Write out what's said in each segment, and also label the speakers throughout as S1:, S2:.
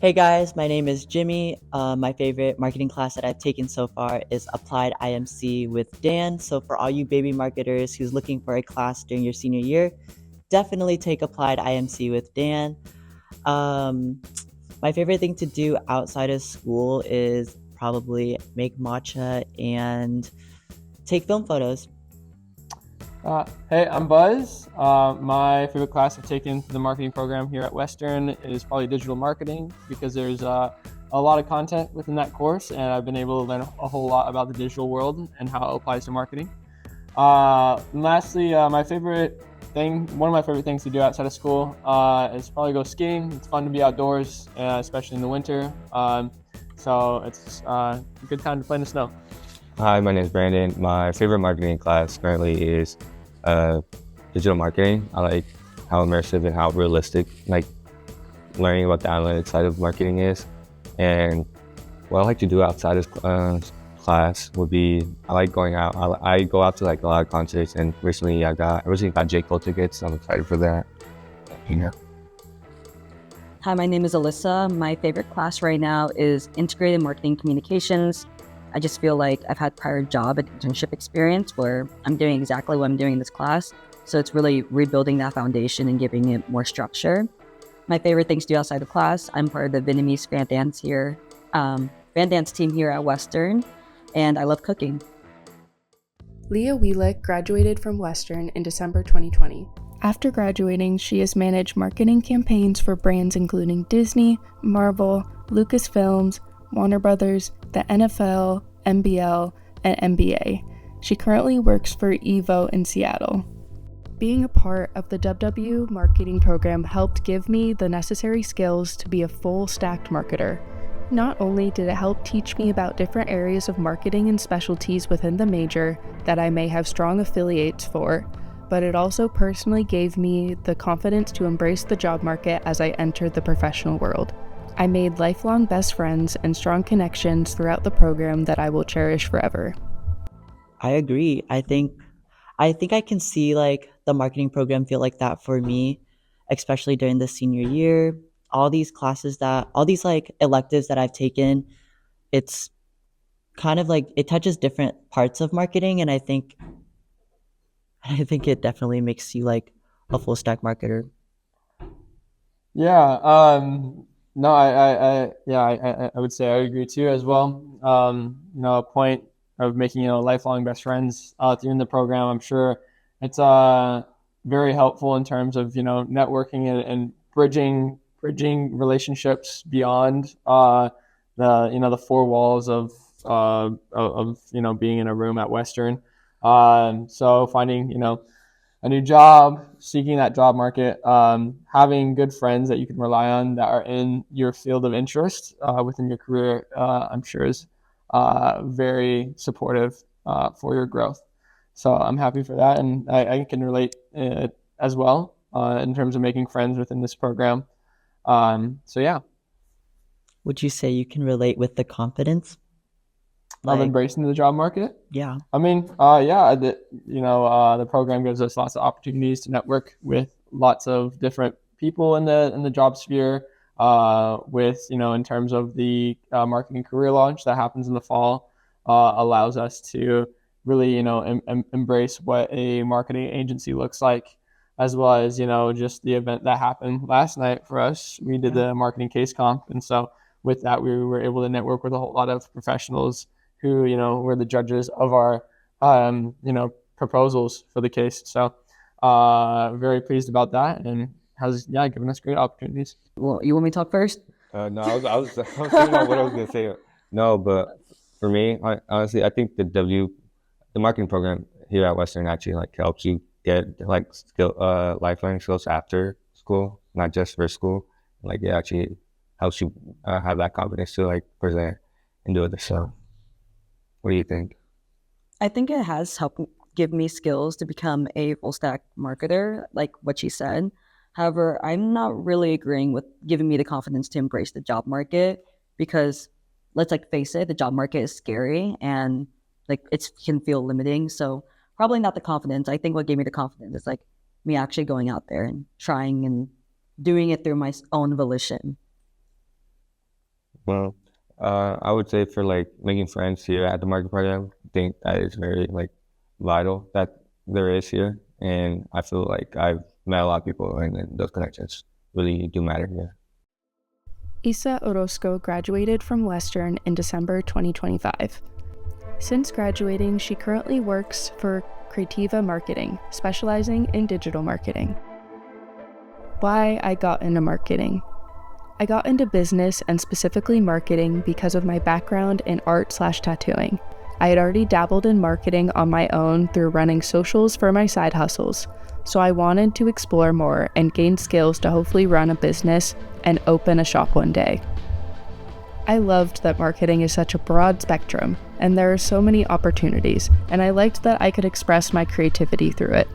S1: Hey guys, my name is Jimmy. My favorite marketing class that I've taken so far is Applied IMC with Dan. So for all you baby marketers who's looking for a class during your senior year, definitely take Applied IMC with Dan. Um, my favorite thing to do outside of school is probably make matcha and take film photos.
S2: Hey, I'm Buzz. My favorite class I've taken for the marketing program here at Western is probably digital marketing because there's a lot of content within that course, and I've been able to learn a whole lot about the digital world and how it applies to marketing. And lastly, one of my favorite things to do outside of school is probably go skiing. It's fun to be outdoors, especially in the winter. So it's a good time to play in the snow.
S3: Hi, my name is Brandon. My favorite marketing class currently is digital marketing. I like how immersive and how realistic, like learning about the analytics side of marketing is. And what I like to do outside of class would be, I like going out. I go out to like a lot of concerts, and recently I got J. Cole tickets. I'm excited for that. Yeah.
S4: Hi, my name is Alyssa. My favorite class right now is Integrated Marketing Communications. I just feel like I've had prior job and internship experience where I'm doing exactly what I'm doing in this class. So it's really rebuilding that foundation and giving it more structure. My favorite things to do outside of class, I'm part of the Vietnamese fan dance team here at Western, and I love cooking.
S5: Leah Wielik graduated from Western in December 2020. After graduating, she has managed marketing campaigns for brands including Disney, Marvel, Lucasfilms, Warner Brothers, the NFL, NBL, and NBA. She currently works for Evo in Seattle. Being a part of the WW marketing program helped give me the necessary skills to be a full-stacked marketer. Not only did it help teach me about different areas of marketing and specialties within the major that I may have strong affiliates for, but it also personally gave me the confidence to embrace the job market as I entered the professional world. I made lifelong best friends and strong connections throughout the program that I will cherish forever.
S1: I agree. I think I can see like the marketing program feel like that for me, especially during the senior year. All these like electives that I've taken, it's kind of like it touches different parts of marketing, and I think it definitely makes you like a full stack marketer.
S2: Yeah. No, I would say I agree too as well. A point of making, lifelong best friends during the program. I'm sure it's very helpful in terms of, networking and bridging relationships beyond the four walls of being in a room at Western. So finding, a new job, seeking that job market, having good friends that you can rely on that are in your field of interest within your career, I'm sure is very supportive for your growth. So I'm happy for that, and I can relate as well in terms of making friends within this program. So yeah.
S1: Would you say you can relate with the confidence?
S2: Of embracing the job market?
S1: Yeah.
S2: I mean, the program gives us lots of opportunities to network with lots of different people in the job sphere. In terms of the marketing career launch that happens in the fall, allows us to really, embrace what a marketing agency looks like, as well as, just the event that happened last night for us. We did the marketing case comp, and so with that, we were able to network with a whole lot of professionals who, were the judges of our, proposals for the case. So very pleased about that, and has given us great opportunities.
S4: Well, you want me to talk first?
S3: No, I was thinking about what I was gonna say. No, but for me, honestly, I think the marketing program here at Western actually like helps you get like life learning skills after school, not just for school. Like it actually helps you have that confidence to like present and do it. So, what do you think?
S4: I think it has helped give me skills to become a full stack marketer, like what she said. However, I'm not really agreeing with giving me the confidence to embrace the job market because let's like face it, the job market is scary and like it can feel limiting. So probably not the confidence. I think what gave me the confidence is like me actually going out there and trying and doing it through my own volition.
S3: Well, I would say for like making friends here at the market program, I think that is very like vital that there is here, and I feel like I've met a lot of people, and then those connections really do matter here.
S5: Isa Orozco graduated from Western in December 2025. Since graduating, she currently works for Creativa Marketing, specializing in digital marketing. Why I got into marketing. I got into business and specifically marketing because of my background in art/tattooing. I had already dabbled in marketing on my own through running socials for my side hustles, so I wanted to explore more and gain skills to hopefully run a business and open a shop one day. I loved that marketing is such a broad spectrum, and there are so many opportunities, and I liked that I could express my creativity through it.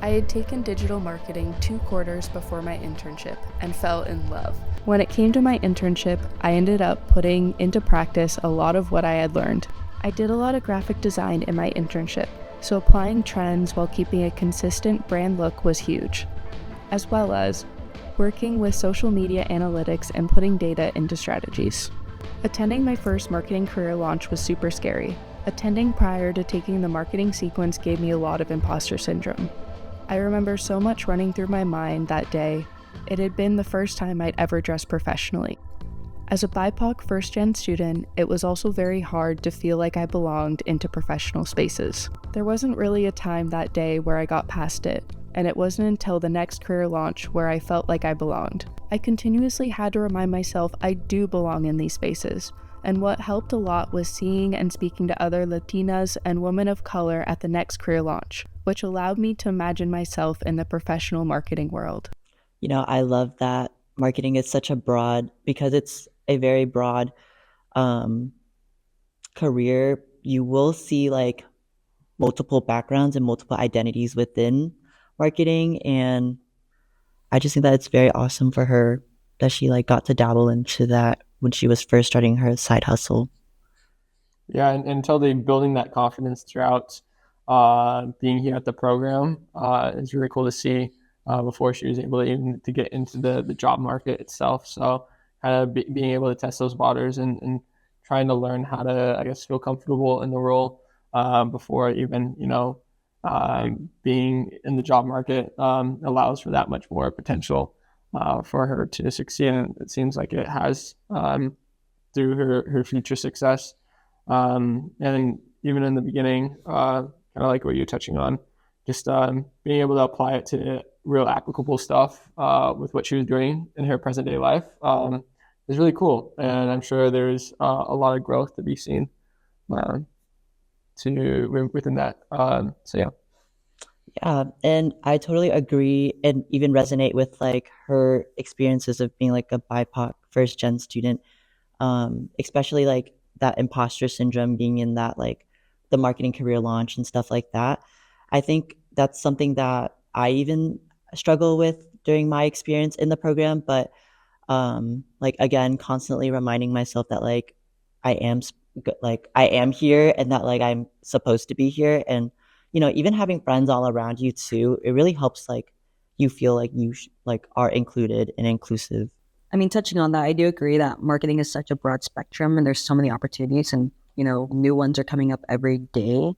S5: I had taken digital marketing 2 quarters before my internship and fell in love. When it came to my internship, I ended up putting into practice a lot of what I had learned. I did a lot of graphic design in my internship, so applying trends while keeping a consistent brand look was huge, as well as working with social media analytics and putting data into strategies. Attending my first marketing career launch was super scary. Attending prior to taking the marketing sequence gave me a lot of imposter syndrome. I remember so much running through my mind that day. It had been the first time I'd ever dressed professionally. As a BIPOC first-gen student, it was also very hard to feel like I belonged into professional spaces. There wasn't really a time that day where I got past it, and it wasn't until the next career launch where I felt like I belonged. I continuously had to remind myself I do belong in these spaces, and what helped a lot was seeing and speaking to other Latinas and women of color at the next career launch, which allowed me to imagine myself in the professional marketing world.
S1: You know, I love that marketing is such a broad, because it's a very broad career. You will see like multiple backgrounds and multiple identities within marketing, and I just think that it's very awesome for her that she like got to dabble into that when she was first starting her side hustle.
S2: Yeah, and until they building that confidence throughout being here at the program is really cool to see before she was able to even to get into the job market itself. So kind of being able to test those waters and trying to learn how to, I guess, feel comfortable in the role before even, being in the job market allows for that much more potential for her to succeed. And it seems like it has through her future success. And even in the beginning, kind of like what you're touching on, just being able to apply it to real applicable stuff with what she was doing in her present day life is really cool. And I'm sure there's a lot of growth to be seen within that. So yeah.
S1: Yeah, and I totally agree and even resonate with like her experiences of being like a BIPOC first gen student, especially like that imposter syndrome being in that like the marketing career launch and stuff like that. I think that's something that I even struggle with during my experience in the program, but like again, constantly reminding myself that like I am I am here and that like I'm supposed to be here, and even having friends all around you too, it really helps like you feel like you like are included and inclusive.
S4: I mean, touching on that, I do agree that marketing is such a broad spectrum and there's so many opportunities, and new ones are coming up every day.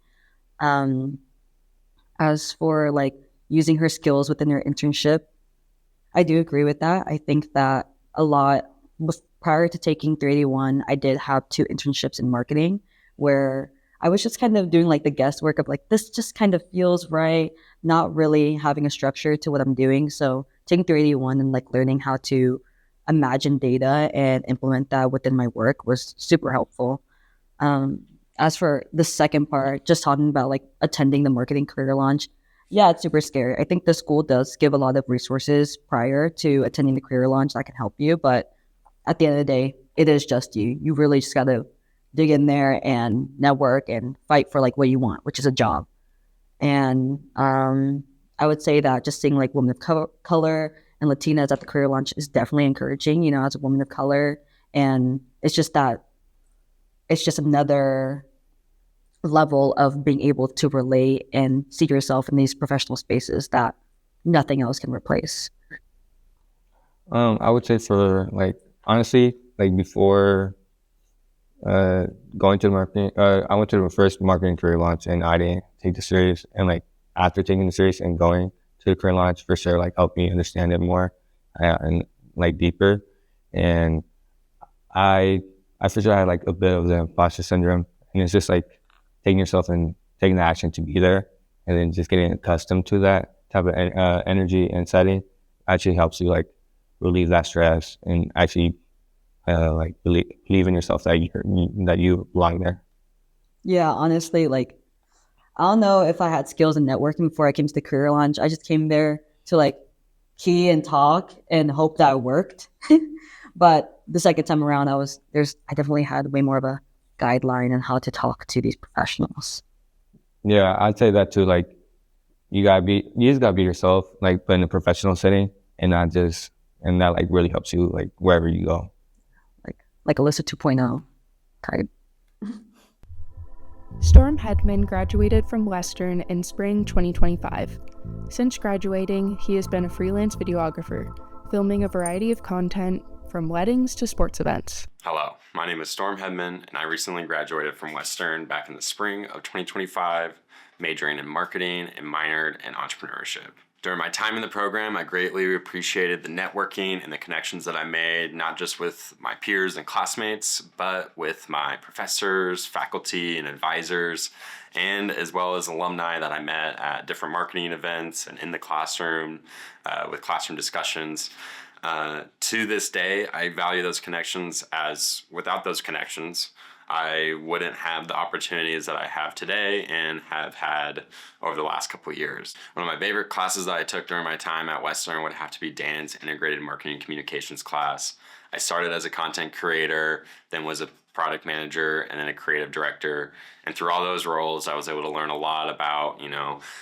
S4: As for like using her skills within her internship, I do agree with that. I think that a lot prior to taking 381, I did have 2 internships in marketing where I was just kind of doing like the guesswork of like, this just kind of feels right, not really having a structure to what I'm doing. So taking 381 and like learning how to imagine data and implement that within my work was super helpful. As for the second part, just talking about like attending the marketing career launch, yeah, it's super scary. I think the school does give a lot of resources prior to attending the career launch that can help you, but at the end of the day, it is just you. You really just got to dig in there and network and fight for like what you want, which is a job. And I would say that just seeing like women of color and Latinas at the career launch is definitely encouraging, as a woman of color. And it's just another level of being able to relate and see yourself in these professional spaces that nothing else can replace.
S3: I would say for like, honestly, like before going to the marketing, I went to the first marketing career launch and I didn't take the series. And like after taking the series and going to the career launch, for sure, like helped me understand it more and like deeper. And I for sure had like a bit of the imposter syndrome, and it's just like taking yourself and taking the action to be there, and then just getting accustomed to that type of energy and setting actually helps you like relieve that stress and actually like believe in yourself that you belong there.
S4: Yeah, honestly, like I don't know if I had skills in networking before I came to the career launch. I just came there to like key and talk and hope that it worked. But the second time around, I definitely had way more of a guideline on how to talk to these professionals.
S3: Yeah, I'd say that too. Like you just gotta be yourself, like but in a professional setting, and that like really helps you like wherever you go.
S4: Like Alyssa 2.0 type.
S5: Storm Hedman graduated from Western in spring 2025. Since graduating, he has been a freelance videographer, filming a variety of content from weddings to sports events.
S6: Hello, my name is Storm Hedman, and I recently graduated from Western back in the spring of 2025, majoring in marketing and minored in entrepreneurship. During my time in the program, I greatly appreciated the networking and the connections that I made, not just with my peers and classmates, but with my professors, faculty, and advisors, and as well as alumni that I met at different marketing events and in the classroom with classroom discussions. To this day, I value those connections, as without those connections, I wouldn't have the opportunities that I have today and have had over the last couple of years. One of my favorite classes that I took during my time at Western would have to be Dan's integrated marketing communications class. I started as a content creator, then was a product manager, and then a creative director. And through all those roles, I was able to learn a lot about,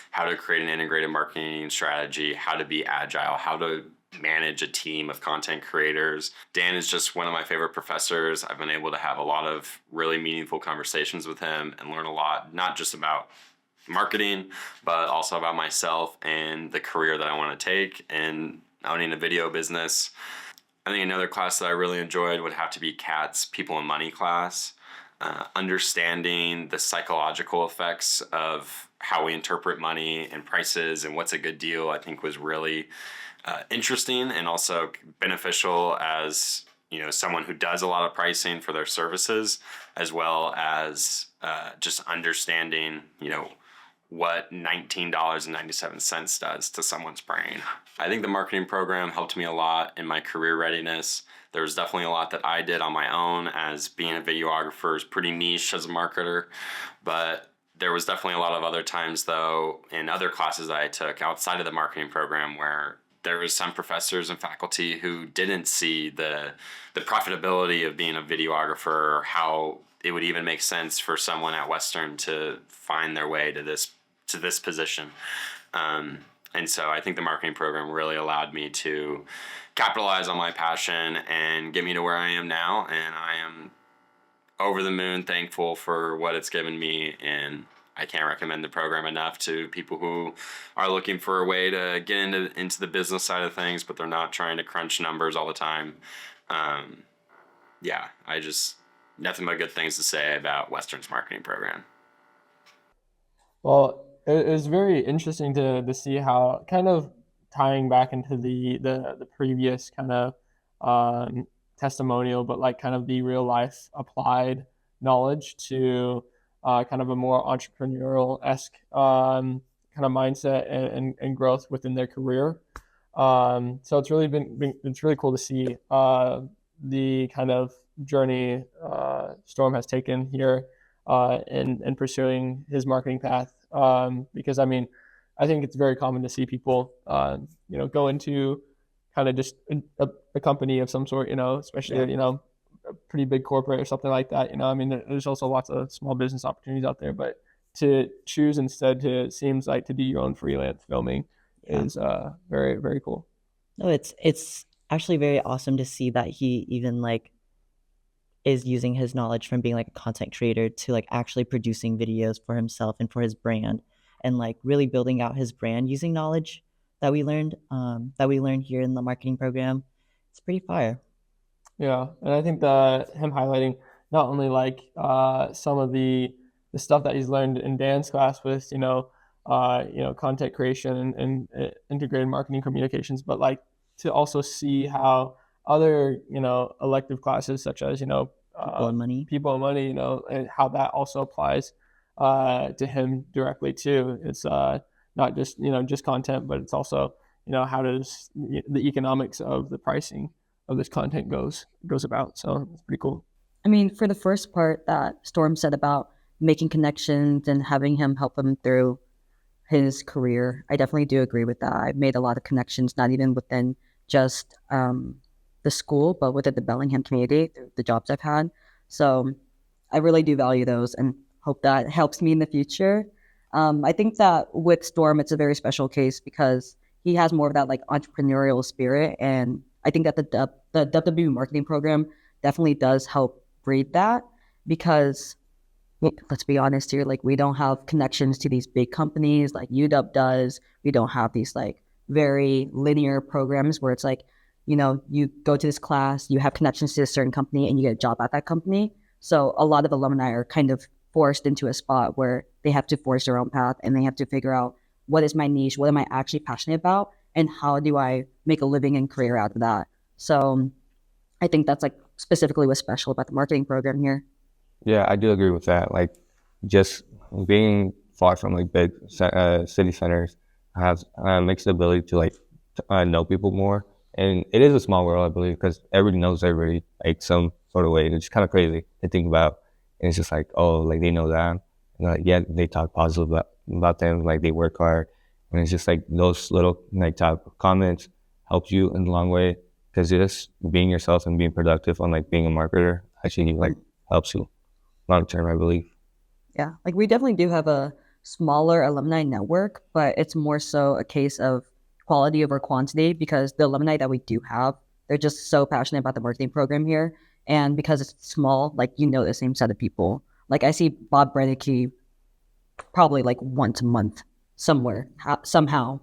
S6: how to create an integrated marketing strategy, how to be agile, how to manage a team of content creators. Dan is just one of my favorite professors. I've been able to have a lot of really meaningful conversations with him and learn a lot, not just about marketing, but also about myself and the career that I want to take and owning a video business. I think another class that I really enjoyed would have to be Kat's People and Money class. Understanding the psychological effects of how we interpret money and prices and what's a good deal, I think was really interesting and also beneficial as someone who does a lot of pricing for their services, as well as just understanding what $19.97 does to someone's brain. I think the marketing program helped me a lot in my career readiness. There was definitely a lot that I did on my own, as being a videographer is pretty niche as a marketer, but there was definitely a lot of other times though in other classes that I took outside of the marketing program where there was some professors and faculty who didn't see the profitability of being a videographer, or how it would even make sense for someone at Western to find their way to this position. And so I think the marketing program really allowed me to capitalize on my passion and get me to where I am now. And I am over the moon thankful for what it's given me, and I can't recommend the program enough to people who are looking for a way to get into the business side of things, but they're not trying to crunch numbers all the time. I just nothing but good things to say about Western's marketing program.
S2: Well, it was very interesting to see how, kind of tying back into the previous kind of testimonial, but like kind of the real life applied knowledge to kind of a more entrepreneurial-esque kind of mindset and growth within their career. So it's really it's really cool to see the kind of journey Storm has taken here in pursuing his marketing path. Because I think it's very common to see people go into kind of just a company of some sort, especially a pretty big corporate or something like that. There's also lots of small business opportunities out there, but to choose instead to do your own freelance filming is very, very cool.
S1: No, it's actually very awesome to see that he even is using his knowledge from being a content creator to actually producing videos for himself and for his brand, and really building out his brand using knowledge that we learned here in the marketing program. It's pretty fire.
S2: Yeah, and I think him highlighting not only like some of the stuff that he's learned in Dan's class with content creation and integrated marketing communications, but like to also see how other elective classes such as
S1: People and money.
S2: people and money, and how that also applies to him directly too. It's not just just content, but it's also how does the economics of the pricing of this content goes about. So it's pretty cool.
S4: I mean, for the first part that Storm said about making connections and having him help him through his career, I definitely do agree with that. I've made a lot of connections, not even within just the school, but within the Bellingham community through the jobs I've had. So I really do value those and hope that helps me in the future. I think that with Storm, it's a very special case because he has more of that like entrepreneurial spirit, and I think that the WW marketing program definitely does help breed that, because let's be honest here, like we don't have connections to these big companies like UW does. We don't have these like very linear programs where it's like, you go to this class, you have connections to a certain company and you get a job at that company. So a lot of alumni are kind of forced into a spot where they have to force their own path and they have to figure out, what is my niche? What am I actually passionate about? And how do I make a living and career out of that? So I think that's like specifically what's special about the marketing program here.
S3: Yeah, I do agree with that. Like, just being far from like big city centers makes the ability to like know people more. And it is a small world, I believe, because everybody knows everybody like some sort of way. It's kind of crazy to think about. And it's just like, oh, like they know that. And like, yeah, they talk positive about them, like they work hard. And it's just like those little like type of comments help you in the long way, because just being yourself and being productive on like being a marketer actually like helps you long term, I believe.
S4: Yeah, like we definitely do have a smaller alumni network, but it's more so a case of quality over quantity, because the alumni that we do have, they're just so passionate about the marketing program here. And because it's small, like the same set of people. Like I see Bob Brennicky probably like once a month somewhere, somehow.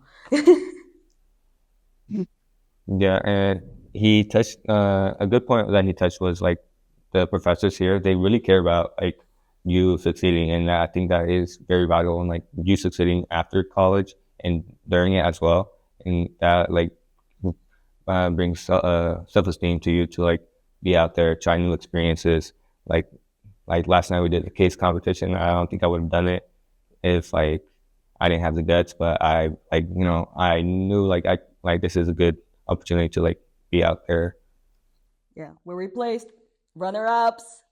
S3: Yeah, and he touched a good point that he touched was like the professors here, they really care about like you succeeding, and I think that is very vital in like you succeeding after college and during it as well, and that like brings self-esteem to you to like be out there, try new experiences. Like last night we did a case competition. I don't think I would have done it if like I didn't have the guts, but I knew like this is a good opportunity to like be out there.
S4: Yeah, we're replaced runner-ups.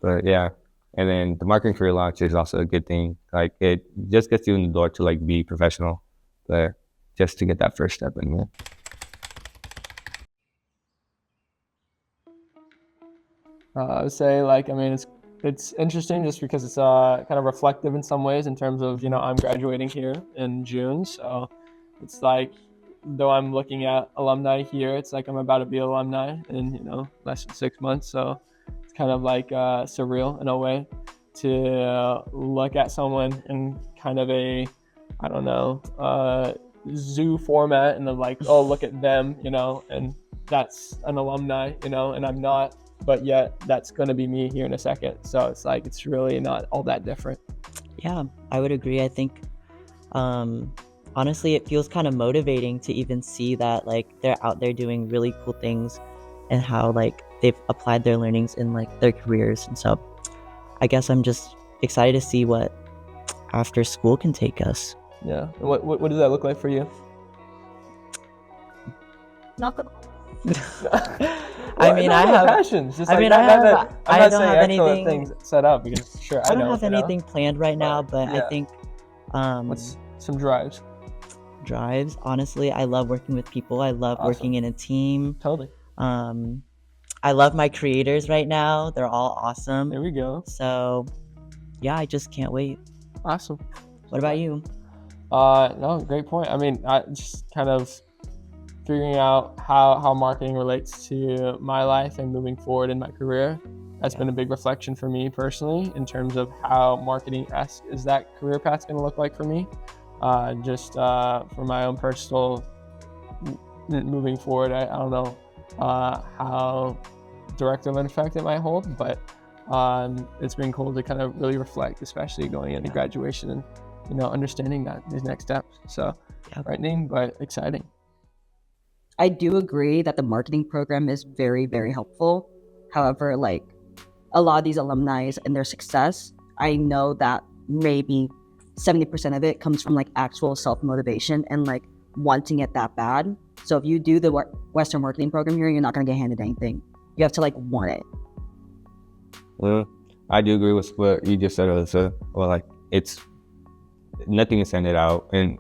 S3: But yeah, and then the marketing career launch is also a good thing. Like it just gets you in the door to like be professional, but just to get that first step in there.
S2: I would say it's interesting just because it's kind of reflective in some ways in terms of I'm graduating here in June, so it's like, though I'm looking at alumni here, it's like I'm about to be alumni in less than 6 months. So it's kind of like surreal in a way to look at someone in kind of a zoo format and then like, oh, look at them, and that's an alumni, and I'm not, but yet that's going to be me here in a second. So it's like, it's really not all that different.
S1: Yeah, I would agree. I think honestly, it feels kind of motivating to even see that like they're out there doing really cool things and how like they've applied their learnings in like their careers. And so I guess I'm just excited to see what after school can take us.
S2: Yeah. What does that look like for you?
S4: Not the
S1: I mean, I have
S2: passions. Just
S1: I
S2: like
S1: mean,
S2: that,
S1: I don't have anything
S2: things set up because sure
S1: I don't have anything planned right now, but
S2: yeah.
S1: I think
S2: what's some drives?
S1: Honestly, I love working with people. I love working in a team.
S2: Totally.
S1: I love my creators right now. They're all awesome.
S2: There we go.
S1: So yeah, I just can't wait.
S2: Awesome.
S1: What about you?
S2: No, great point. I mean, I just kind of figuring out how marketing relates to my life and moving forward in my career. That's been a big reflection for me personally in terms of how marketing-esque is that career path going to look like for me. Just for my own personal moving forward, I don't know how direct of an effect it might hold, but it's been cool to kind of really reflect, especially going into graduation and, you know, understanding that these next steps. So frightening, but exciting.
S4: I do agree that the marketing program is very, very helpful. However, like a lot of these alumni and their success, I know that maybe 70% of it comes from like actual self-motivation and like wanting it that bad. So if you do the Western marketing program here, you're not going to get handed anything. You have to like want it.
S3: Well, I do agree with what you just said, Alyssa. Well, like it's nothing is sent out, and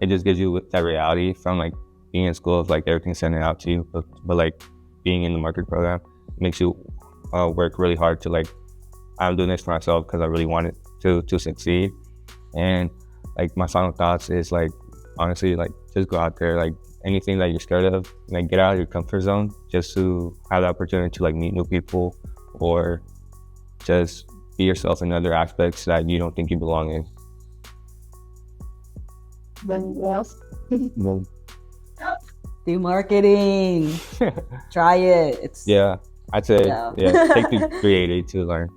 S3: it just gives you that reality from like being in school of like everything's sent out to you, but like being in the marketing program makes you work really hard to like, I'm doing this for myself because I really want it to succeed. And like my final thoughts is like, honestly, like just go out there, like anything that you're scared of, like get out of your comfort zone just to have the opportunity to like meet new people or just be yourself in other aspects that you don't think you belong in.
S7: Anything else?
S4: Do marketing. Try it. It's
S3: Yeah, I'd say take the 380 to learn.